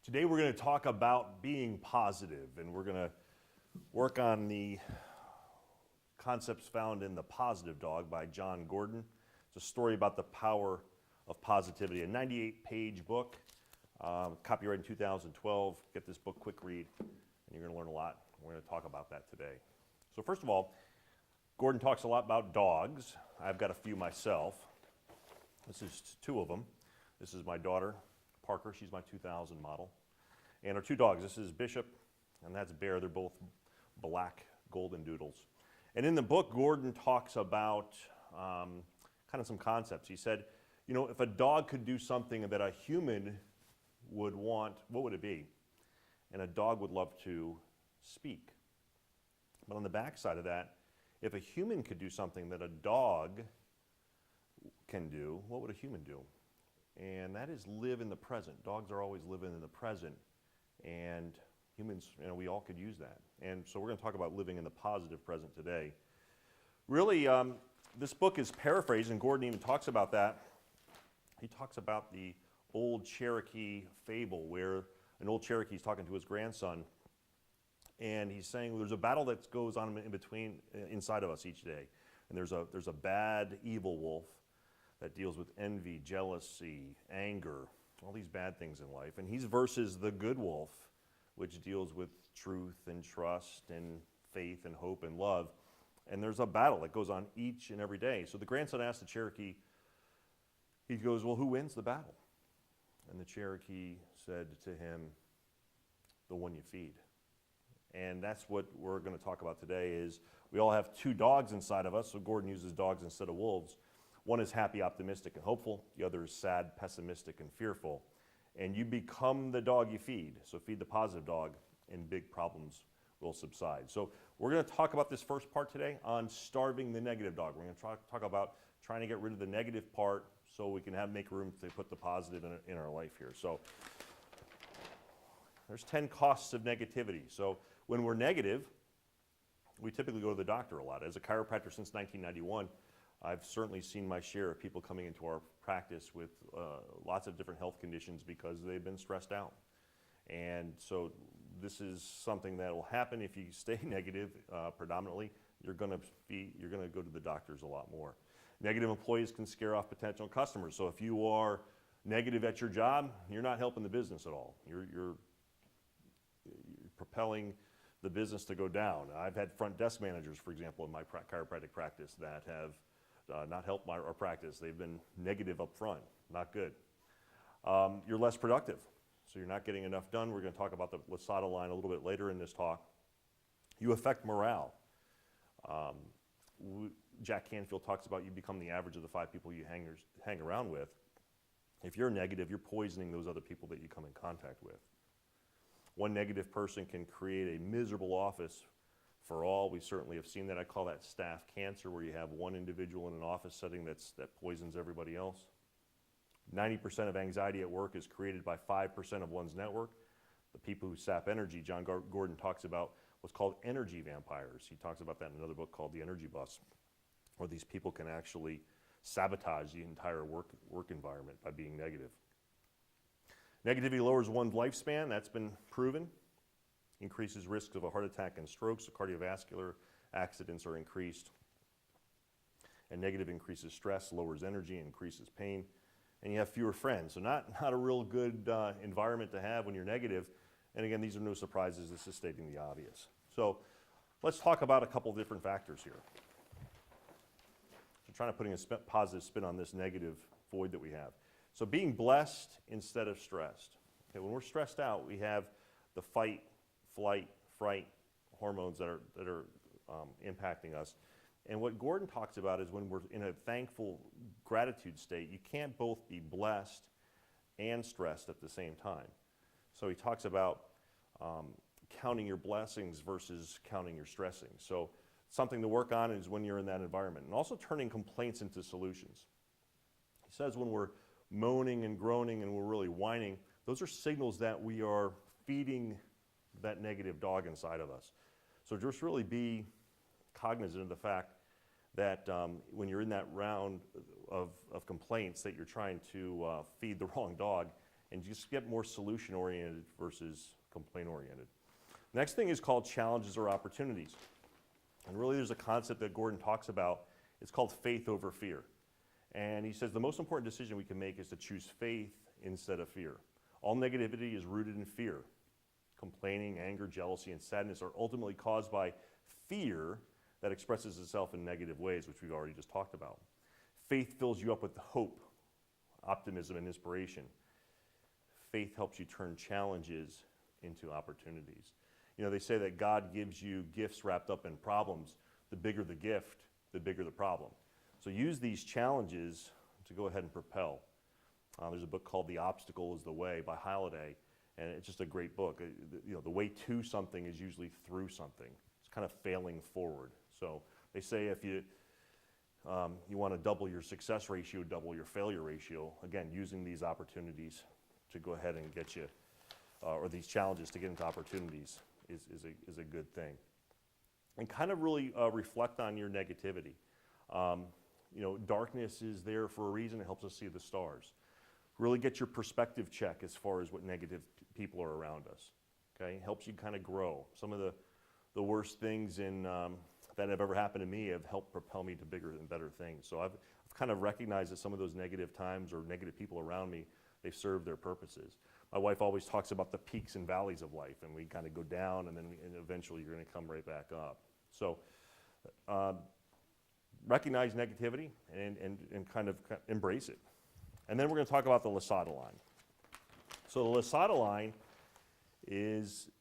Today we're going to talk about being positive, and we're going to work on the concepts found in The Positive Dog by Jon Gordon. It's a story about the power of positivity, a 98-page book, copyrighted in 2012. Get this book, quick read, and you're going to learn a lot. We're going to talk about that today. So first of all, Gordon talks a lot about dogs. I've got a few myself. This is two of them. This is my daughter, Parker. She's my 2000 model. And our two dogs, this is Bishop, and that's Bear. They're both black golden doodles. And in the book, Gordon talks about kind of some concepts. He said, you know, if a dog could do something that a human would want, what would it be? And a dog would love to speak. But on the back side of that, if a human could do something that a dog can do, what would a human do? And that is live in the present. Dogs are always living in the present, and humans, you know, we all could use that. And so we're going to talk about living in the positive present today. Really, this book is paraphrased, and Gordon even talks about that. He talks about the old Cherokee fable where an old Cherokee is talking to his grandson, and he's saying there's a battle that goes on in between, inside of us each day. And there's a bad, evil wolf that deals with envy, jealousy, anger, all these bad things in life. And he's versus the good wolf, which deals with truth and trust and faith and hope and love. And there's a battle that goes on each and every day. So the grandson asks the Cherokee, he goes, well, who wins the battle? And the Cherokee said to him, the one you feed. And that's what we're going to talk about today is we all have two dogs inside of us, so Gordon uses dogs instead of wolves. One is happy, optimistic, and hopeful. The other is sad, pessimistic, and fearful. And you become the dog you feed. So feed the positive dog, and big problems will subside. So we're going to talk about this first part today on starving the negative dog. We're going to talk about trying to get rid of the negative part so we can make room to put the positive in our life here. So there's 10 costs of negativity. So when we're negative, we typically go to the doctor a lot. As a chiropractor since 1991, I've certainly seen my share of people coming into our practice with lots of different health conditions because they've been stressed out. And so this is something that will happen if you stay negative predominantly. You're going to go to the doctors a lot more. Negative employees can scare off potential customers. So if you are negative at your job, you're not helping the business at all. You're propelling the business to go down. I've had front desk managers, for example, in my chiropractic practice that have not helped our practice. They've been negative up front, not good. You're less productive, so you're not getting enough done. We're going to talk about the Lasada line a little bit later in this talk. You affect morale. Jack Canfield talks about you become the average of the 5 people you hang around with. If you're negative, you're poisoning those other people that you come in contact with. One negative person can create a miserable office for all. We certainly have seen that. I call that staff cancer, where you have one individual in an office setting that poisons everybody else. 90% of anxiety at work is created by 5% of one's network. The people who sap energy, Jon Gordon talks about what's called energy vampires. He talks about that in another book called The Energy Bus, where these people can actually sabotage the entire work environment by being negative. Negativity lowers one's lifespan. That's been proven. Increases risks of a heart attack and strokes. So cardiovascular accidents are increased. And negative increases stress, lowers energy, increases pain. And you have fewer friends. So not a real good environment to have when you're negative. And again, these are no surprises. This is stating the obvious. So let's talk about a couple different factors here. So trying to put a positive spin on this negative void that we have. So being blessed instead of stressed. Okay, when we're stressed out, we have the fight, flight, fright hormones that are impacting us. And what Gordon talks about is when we're in a thankful gratitude state, you can't both be blessed and stressed at the same time. So he talks about counting your blessings versus counting your stressing. So something to work on is when you're in that environment. And also turning complaints into solutions. He says when we're moaning and groaning and we're really whining, those are signals that we are feeding that negative dog inside of us. So just really be cognizant of the fact that when you're in that round of complaints that you're trying to feed the wrong dog, and just get more solution-oriented versus complaint-oriented. Next thing is called challenges or opportunities. And really there's a concept that Gordon talks about. It's called faith over fear. And he says the most important decision we can make is to choose faith instead of fear. All negativity is rooted in fear. Complaining, anger, jealousy, and sadness are ultimately caused by fear that expresses itself in negative ways, which we've already just talked about. Faith fills you up with hope, optimism, and inspiration. Faith helps you turn challenges into opportunities. You know, they say that God gives you gifts wrapped up in problems. The bigger the gift, the bigger the problem. So use these challenges to go ahead and propel. There's a book called The Obstacle is the Way by Halliday, and it's just a great book. The way to something is usually through something. It's kind of failing forward. So they say if you want to double your success ratio, double your failure ratio. Again, using these opportunities to go ahead and get you, or these challenges to get into opportunities is a good thing. And kind of really reflect on your negativity. Darkness is there for a reason. It helps us see the stars. Really get your perspective check as far as what negative people are around us. Okay, helps you kind of grow. Some of the worst things that have ever happened to me have helped propel me to bigger and better things. So I've kind of recognized that some of those negative times or negative people around me, they've served their purposes. My wife always talks about the peaks and valleys of life, and we kind of go down, and then eventually you're going to come right back up. So recognize negativity and kind of embrace it. And then we're going to talk about the Lasada line. So the Lasada line is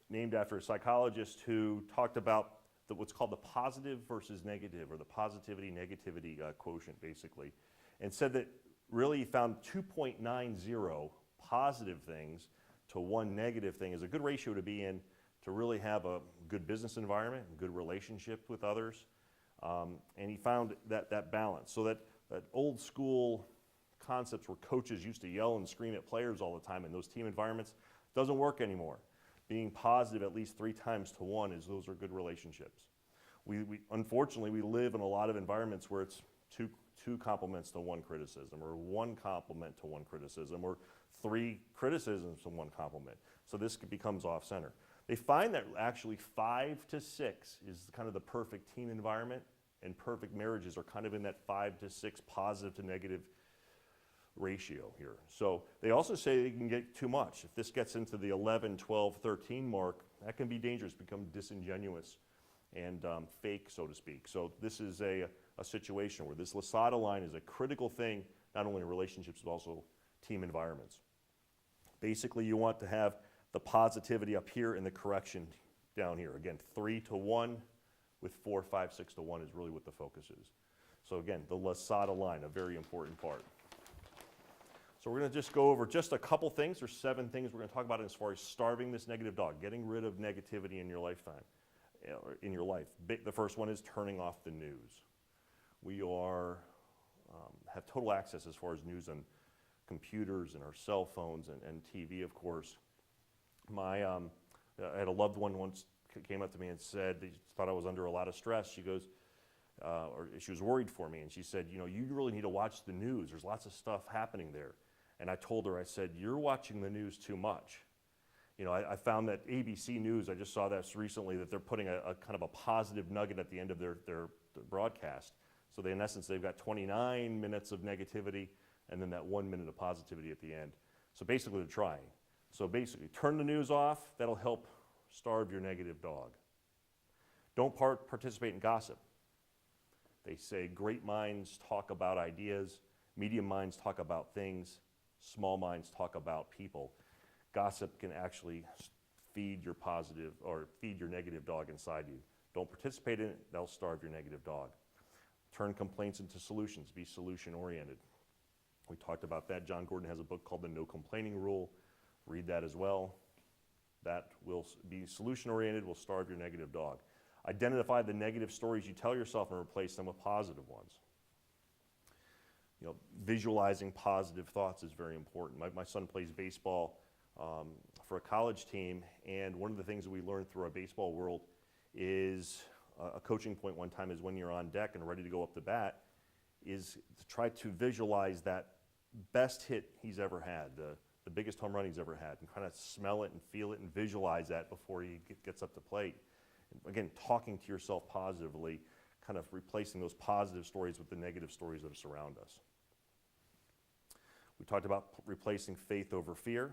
named after a psychologist who talked about what's called the positive versus negative, or the positivity-negativity quotient, basically, and said that really he found 2.90 positive things to 1 negative thing is a good ratio to be in to really have a good business environment, a good relationship with others, and he found that balance. So that old school concepts where coaches used to yell and scream at players all the time in those team environments doesn't work anymore. Being positive at least 3 times to 1 is those are good relationships. We unfortunately we live in a lot of environments where it's two compliments to 1 criticism, or 1 compliment to 1 criticism, or 3 criticisms to 1 compliment. So this becomes off center. They find that actually 5 to 6 is kind of the perfect team environment, and perfect marriages are kind of in that 5 to 6 positive to negative ratio here. So they also say they can get too much. If this gets into the 11, 12, 13 mark, that can be dangerous, become disingenuous and fake, so to speak. So this is a situation where this Lasada line is a critical thing, not only in relationships, but also team environments. Basically, you want to have the positivity up here and the correction down here. Again, 3 to 1 with 4, 5, 6 to 1 is really what the focus is. So again, the Lasada line, a very important part. So we're going to just go over just a couple things. There's 7 things we're going to talk about as far as starving this negative dog, getting rid of negativity in your lifetime, in your life. The first one is turning off the news. We have total access as far as news on computers and our cell phones and TV, of course. I had a loved one once came up to me and said they thought I was under a lot of stress. She goes, or she was worried for me, and she said, you really need to watch the news. There's lots of stuff happening there. And I told her, I said, you're watching the news too much. I found that ABC News, I just saw this recently, that they're putting a kind of a positive nugget at the end of their broadcast. So in essence, they've got 29 minutes of negativity and then that 1 minute of positivity at the end. So basically they're trying. So basically, turn the news off. That'll help starve your negative dog. Don't participate in gossip. They say great minds talk about ideas, medium minds talk about things, small minds talk about people. Gossip can actually feed your positive or feed your negative dog inside you. Don't participate in it, that'll starve your negative dog. Turn complaints into solutions, be solution oriented. We talked about that. John Gordon has a book called The No Complaining Rule. Read that as well. That will be solution oriented, will starve your negative dog. Identify the negative stories you tell yourself and replace them with positive ones. Visualizing positive thoughts is very important. My son plays baseball for a college team, and one of the things that we learned through our baseball world is a coaching point one time is when you're on deck and ready to go up the bat, is to try to visualize that best hit he's ever had, the the biggest home run he's ever had, and kind of smell it and feel it and visualize that before he gets up to plate. And again, talking to yourself positively, kind of replacing those positive stories with the negative stories that surround us. We talked about replacing faith over fear.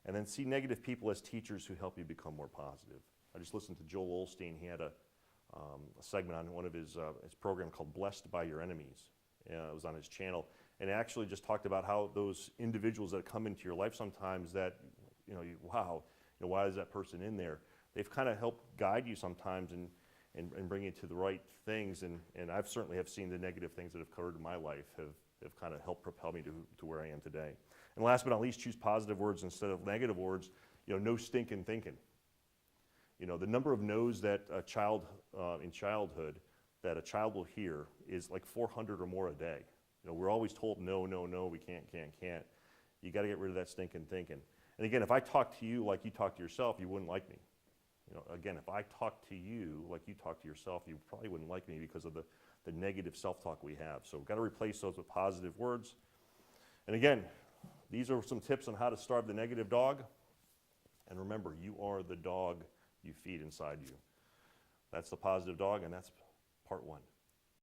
And then see negative people as teachers who help you become more positive. I just listened to Joel Osteen. He had a segment on one of his program called Blessed by Your Enemies. It was on his channel. And it actually just talked about how those individuals that come into your life sometimes that, wow, why is that person in there? They've kind of helped guide you sometimes and bring you to the right things. And I've certainly have seen the negative things that have occurred in my life have kind of helped propel me to where I am today. And last but not least, choose positive words instead of negative words. No stinking thinking. The number of no's that a child in childhood that a child will hear is like 400 or more a day. We're always told no, no, no, we can't. You got to get rid of that stinking thinking. And again, if I talk to you like you talk to yourself, you wouldn't like me. Again, if I talk to you like you talk to yourself, you probably wouldn't like me because of the negative self-talk we have. So we've got to replace those with positive words. And again, these are some tips on how to starve the negative dog. And remember, you are the dog you feed inside you. That's the positive dog, and that's part one.